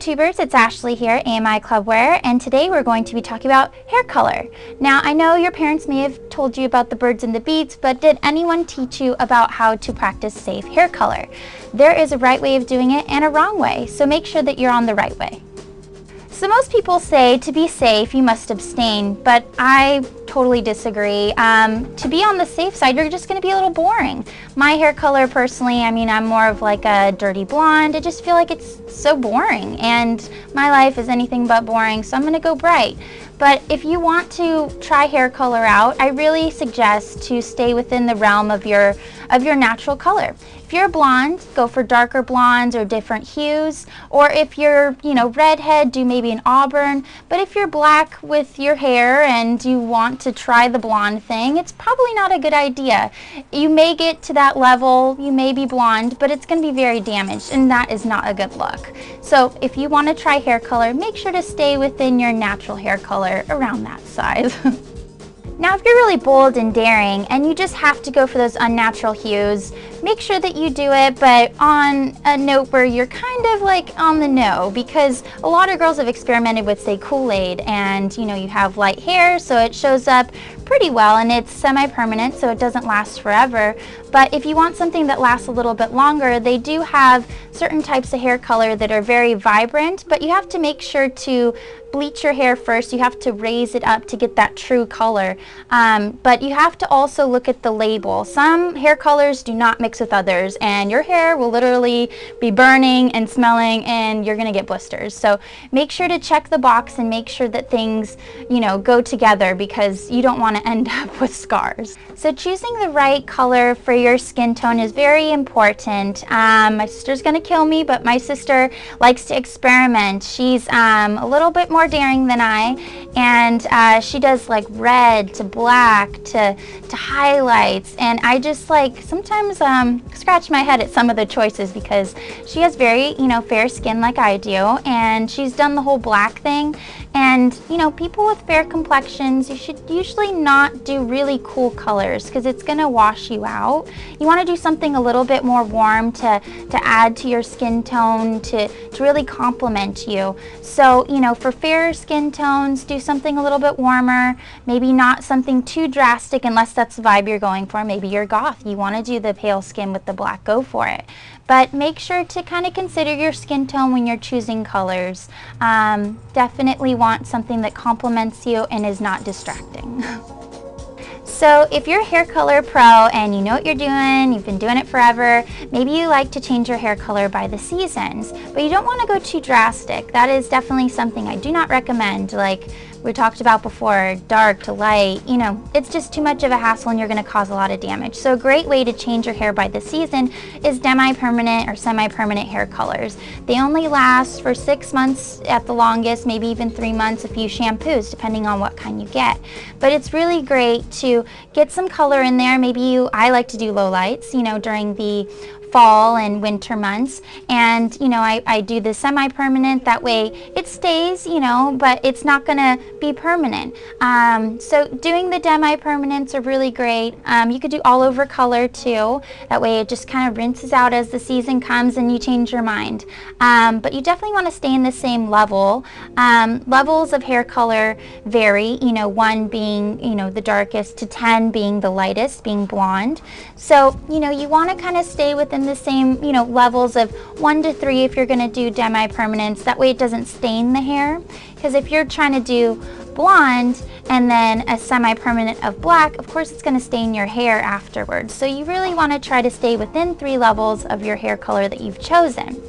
YouTubers, it's Ashley here, AMIClubwear, and today we're going to be talking about hair color. Now, I know your parents may have told you about the birds and the bees, but did anyone teach you about how to practice safe hair color? There is a right way of doing it and a wrong way, so make sure that you're on the right way. So most people say to be safe, you must abstain, but I totally disagree. To be on the safe side, you're just going to be a little boring. My hair color personally, I'm more of like a dirty blonde. I just feel like it's so boring, and my life is anything but boring, so I'm going to go bright. But if you want to try hair color out, I really suggest to stay within the realm of your natural color. If you're blonde, go for darker blondes or different hues, or if you're, redhead, do maybe an auburn. But if you're black with your hair and you want to try the blonde thing, it's probably not a good idea. You may get to that level, you may be blonde, but it's going to be very damaged, and that is not a good look. So if you want to try hair color, make sure to stay within your natural hair color around that size. Now, if you're really bold and daring and you just have to go for those unnatural hues, make sure that you do it, but on a note where you're kind of like on the know, because a lot of girls have experimented with, say, Kool-Aid, and you have light hair, so it shows up pretty well, and it's semi-permanent, so it doesn't last forever. But if you want something that lasts a little bit longer, they do have certain types of hair color that are very vibrant, but you have to make sure to bleach your hair first. You have to raise it up to get that true color. But you have to also look at the label. Some hair colors do not mix with others, and your hair will literally be burning and smelling, and you're gonna get blisters. So make sure to check the box and make sure that things, go together, because you don't want to end up with scars. So choosing the right color for your skin tone is very important. My sister's gonna kill me, but my sister likes to experiment. She's a little bit more daring than I, and she does like red to black to highlights, and I just sometimes scratch my head at some of the choices, because she has very fair skin like I do, and she's done the whole black thing. And people with fair complexions, you should usually not do really cool colors, because it's gonna wash you out. You want to do something a little bit more warm to add to your skin tone, to really complement you. So for fair skin tones, do something a little bit warmer, maybe not something too drastic unless that's the vibe you're going for. Maybe you're goth, you want to do the pale skin with the black, go for it. But make sure to kind of consider your skin tone when you're choosing colors. Definitely want something that complements you and is not distracting. So if you're a hair color pro and you know what you're doing, you've been doing it forever, maybe you like to change your hair color by the seasons, but you don't want to go too drastic. That is definitely something I do not recommend. Like we talked about before, dark to light, it's just too much of a hassle and you're going to cause a lot of damage. So a great way to change your hair by the season is demi-permanent or semi-permanent hair colors. They only last for 6 months at the longest, maybe even 3 months, a few shampoos, depending on what kind you get. But it's really great to get some color in there. I like to do low lights, during the fall and winter months, and I do the semi-permanent. That way it stays, but it's not gonna be permanent. So doing the demi-permanents are really great. You could do all over color too. That way it just kind of rinses out as the season comes and you change your mind. But you definitely want to stay in the same level. Levels of hair color vary, 1 being the darkest to 10 being the lightest, being blonde. So you want to kind of stay within the same levels of 1 to 3 if you're going to do demi-permanents. That way it doesn't stain the hair, because if you're trying to do blonde and then a semi-permanent of black, of course it's going to stain your hair afterwards. So you really want to try to stay within 3 levels of your hair color that you've chosen.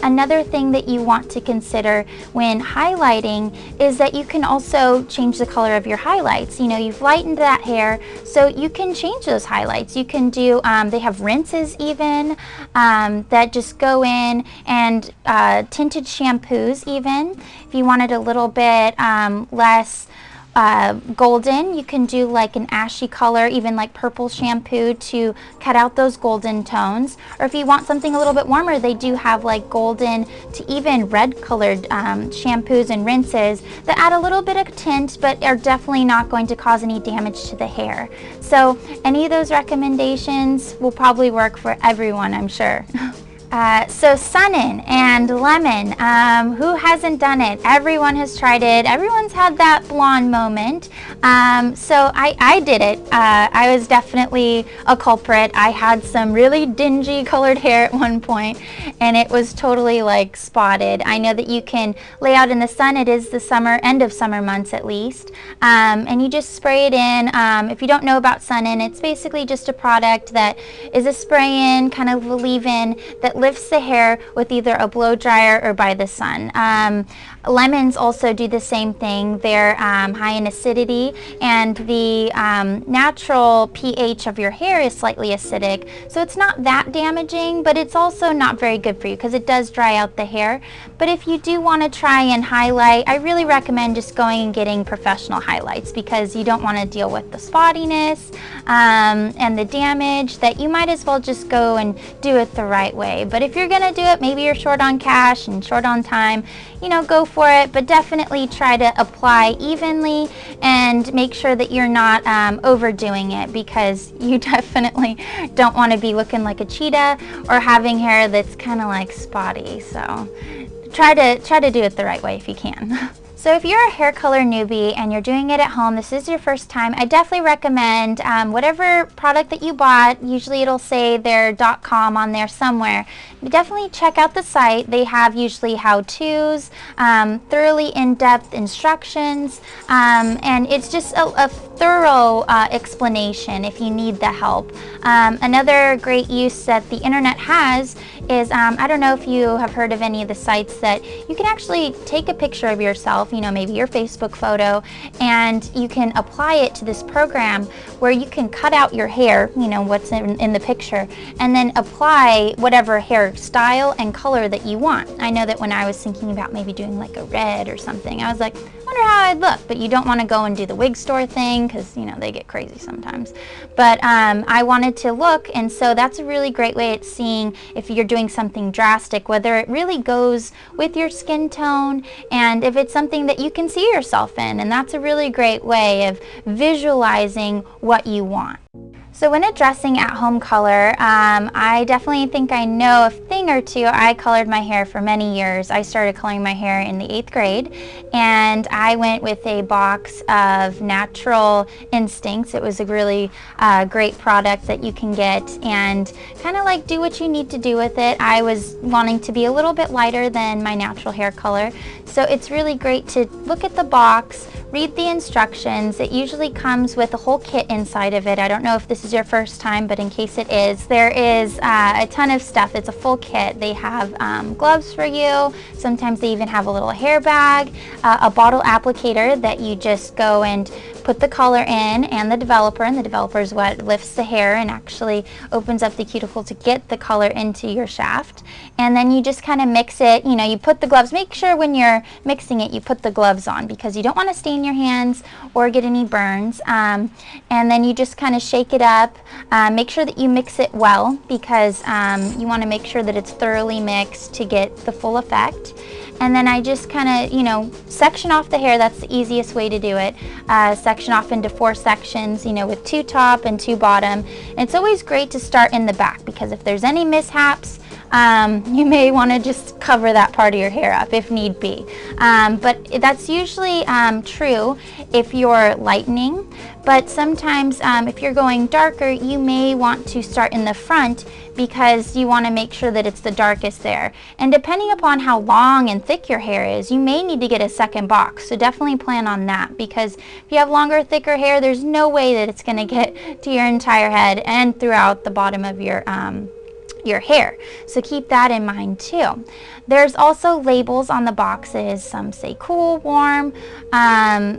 Another thing that you want to consider when highlighting is that you can also change the color of your highlights. You've lightened that hair, so you can change those highlights. You can do, they have rinses even, that just go in, and tinted shampoos even. If you wanted a little bit less golden, you can do like an ashy color, even like purple shampoo to cut out those golden tones. Or if you want something a little bit warmer, they do have like golden to even red colored shampoos and rinses that add a little bit of tint but are definitely not going to cause any damage to the hair. So any of those recommendations will probably work for everyone, I'm sure. So Sun-In and Lemon, who hasn't done it? Everyone has tried it. Everyone's had that blonde moment. So I did it. I was definitely a culprit. I had some really dingy colored hair at one point, and it was totally like spotted. I know that you can lay out in the sun. It is the summer, end of summer months at least, and you just spray it in. If you don't know about Sun-In, it's basically just a product that is a spray-in, kind of a leave-in that lifts the hair with either a blow dryer or by the sun. Lemons also do the same thing. They're high in acidity, and the natural pH of your hair is slightly acidic, so it's not that damaging, but it's also not very good for you because it does dry out the hair. But if you do want to try and highlight, I really recommend just going and getting professional highlights, because you don't want to deal with the spottiness and the damage. That you might as well just go and do it the right way. But if you're gonna do it, maybe you're short on cash and short on time, you know, go for it, but definitely try to apply evenly and make sure that you're not overdoing it, because you definitely don't want to be looking like a cheetah or having hair that's kind of like spotty. So try to do it the right way if you can. So if you're a hair color newbie and you're doing it at home, this is your first time, I definitely recommend whatever product that you bought. Usually it'll say their .com on there somewhere. Definitely check out the site. They have usually how-tos, thoroughly in-depth instructions, and it's just a thorough explanation if you need the help. Another great use that the internet has is, I don't know if you have heard of any of the sites that you can actually take a picture of yourself, you know, maybe your Facebook photo, and you can apply it to this program where you can cut out your hair, you know, what's in the picture, and then apply whatever hairstyle and color that you want. I know that when I was thinking about maybe doing like a red or something, I was like, I wonder how I'd look, but you don't want to go and do the wig store thing, because, you know, they get crazy sometimes. But I wanted to look, and so that's a really great way at seeing if you're doing something drastic, whether it really goes with your skin tone, and if it's something that you can see yourself in. And that's a really great way of visualizing what you want. So when addressing at-home color, I definitely think I know a thing or two. I colored my hair for many years. I started coloring my hair in the 8th grade, and I went with a box of Natural Instincts. It was a really great product that you can get and kind of like do what you need to do with it. I was wanting to be a little bit lighter than my natural hair color, so it's really great to look at the box, read the instructions. It usually comes with a whole kit inside of it. I don't know if this is your first time, but in case it is, there is a ton of stuff. It's a full kit. They have gloves for you. Sometimes they even have a little hair bag, a bottle applicator that you just go and put the color in, and the developer is what lifts the hair and actually opens up the cuticle to get the color into your shaft. And then you just kind of mix it. You know, you put the gloves, make sure when you're mixing it you put the gloves on, because you don't want to stain your hands or get any burns. And then you just kind of shake it up. Make sure that you mix it well, because you want to make sure that it's thoroughly mixed to get the full effect. And then I just kind of, you know, section off the hair. That's the easiest way to do it. Section off into 4 sections, you know, with 2 top and 2 bottom. And it's always great to start in the back, because if there's any mishaps, you may want to just cover that part of your hair up if need be. But that's usually true if you're lightening. But sometimes if you're going darker, you may want to start in the front, because you want to make sure that it's the darkest there. And depending upon how long and thick your hair is, you may need to get a second box. So definitely plan on that, because if you have longer, thicker hair, there's no way that it's going to get to your entire head and throughout the bottom of your hair. So keep that in mind too. There's also labels on the boxes. Some say cool, warm,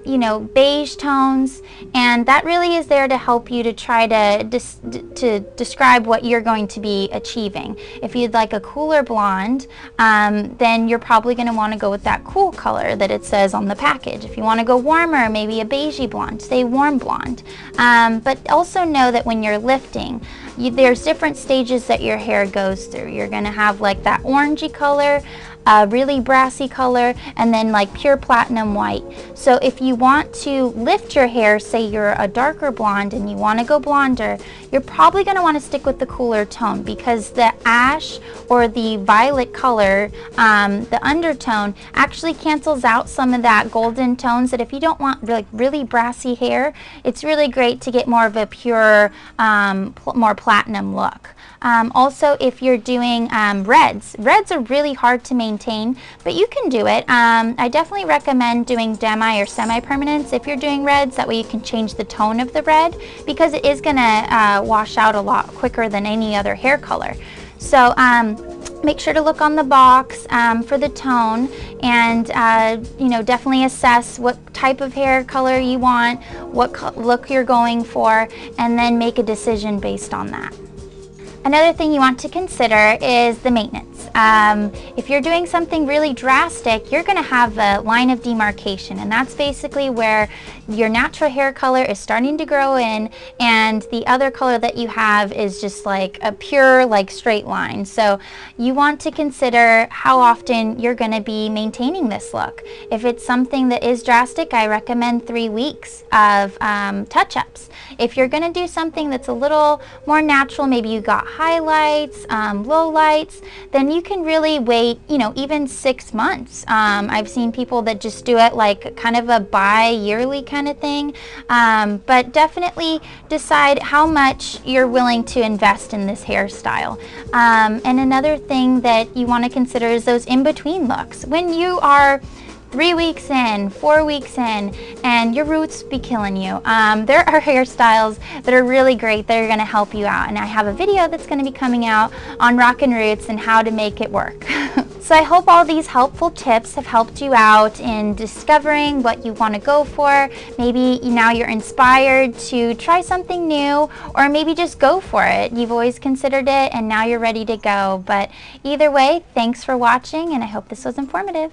you know, beige tones, and that really is there to help you to try to describe what you're going to be achieving. If you'd like a cooler blonde, then you're probably going to want to go with that cool color that it says on the package. If you want to go warmer, maybe a beigey blonde, say warm blonde. But also know that when you're lifting, there's different stages that your hair goes through. You're going to have like that orangey color, a really brassy color, and then like pure platinum white. So if you want to lift your hair, say you're a darker blonde and you want to go blonder, you're probably going to want to stick with the cooler tone, because the ash or the violet color, the undertone, actually cancels out some of that golden tones. That if you don't want really brassy hair, it's really great to get more of a pure, more platinum look. Also, if you're doing reds are really hard to maintain, but you can do it. I definitely recommend doing demi or semi-permanents if you're doing reds. That way you can change the tone of the red, because it is going to wash out a lot quicker than any other hair color. So make sure to look on the box for the tone, and you know, definitely assess what type of hair color you want, what look you're going for, and then make a decision based on that. Another thing you want to consider is the maintenance. If you're doing something really drastic, you're going to have a line of demarcation, and that's basically where your natural hair color is starting to grow in, and the other color that you have is just like a pure, like, straight line. So you want to consider how often you're going to be maintaining this look. If it's something that is drastic, I recommend 3 weeks of touch-ups. If you're going to do something that's a little more natural, maybe you got highlights, lowlights, then you can really wait, you know, even 6 months. I've seen people that just do it like kind of a bi-yearly kind of thing, but definitely decide how much you're willing to invest in this hairstyle. And another thing that you want to consider is those in-between looks. When you are 3 weeks in, 4 weeks in, and your roots be killing you, there are hairstyles that are really great that are going to help you out, and I have a video that's going to be coming out on rockin' roots and how to make it work. So I hope all these helpful tips have helped you out in discovering what you want to go for. Maybe now you're inspired to try something new, or maybe just go for it. You've always considered it and now you're ready to go. But either way, thanks for watching, and I hope this was informative.